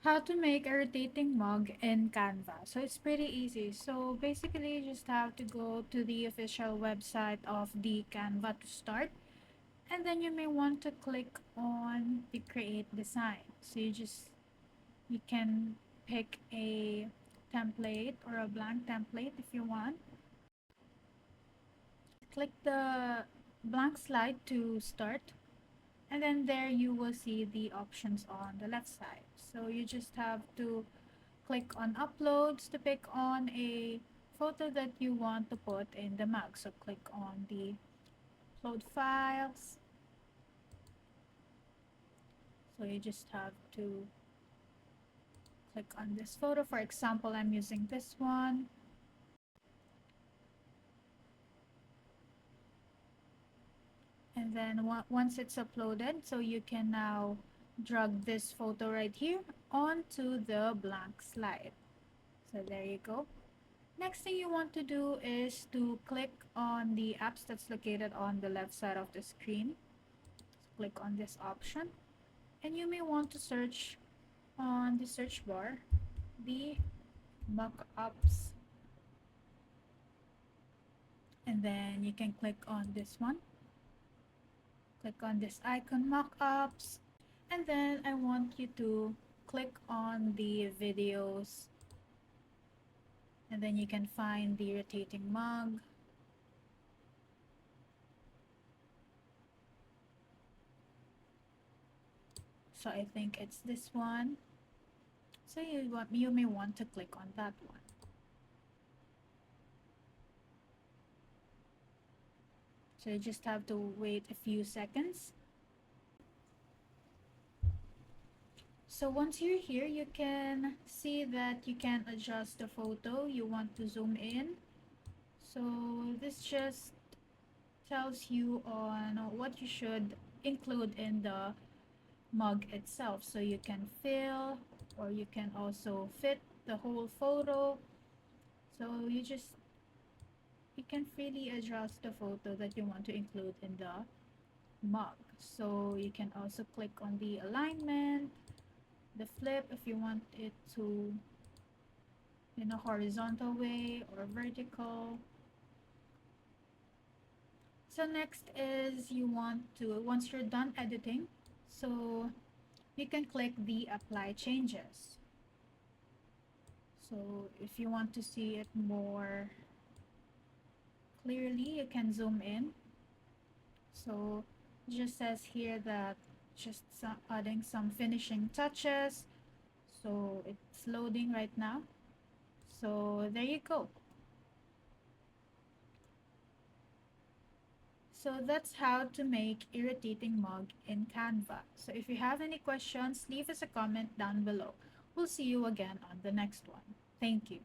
How to make a rotating mug in Canva. So it's pretty easy. So basically you just have to go to the official website of the Canva to start. And then you may want to click on the create design. So you can pick a template or a blank template if you want. Click the blank slide to start. And then there you will see the options on the left side. So you just have to click on uploads to pick on a photo that you want to put in the mug. So click on the upload files. So you just have to click on this photo. For example, I'm using this one. And then once it's uploaded, so you can now drag this photo right here onto the blank slide. So there you go. Next thing you want to do is to click on the apps that's located on the left side of the screen. Click on this option, and you may want to search on the search bar the mockups, and then you can click on this one. Click on this icon mockups, and then I want you to click on the videos, and then you can find the rotating mug. So I think it's this one. So you may want to click on that one. So you just have to wait a few seconds. So once you're here, you can see that you can adjust the photo you want to zoom in. So this just tells you on what you should include in the mug itself. So you can fill, or you can also fit the whole photo. So you can freely adjust the photo that you want to include in the mug. So you can also click on the alignment, the flip if you want it to in a horizontal way or vertical. So next is you want to, once you're done editing, so you can click the apply changes. So if you want to see it more clearly, you can zoom in. So it just says here that just adding some finishing touches. So it's loading right now. So there you go. So that's how to make a rotating mug in Canva. So if you have any questions, leave us a comment down below. We'll see you again on the next one. Thank you.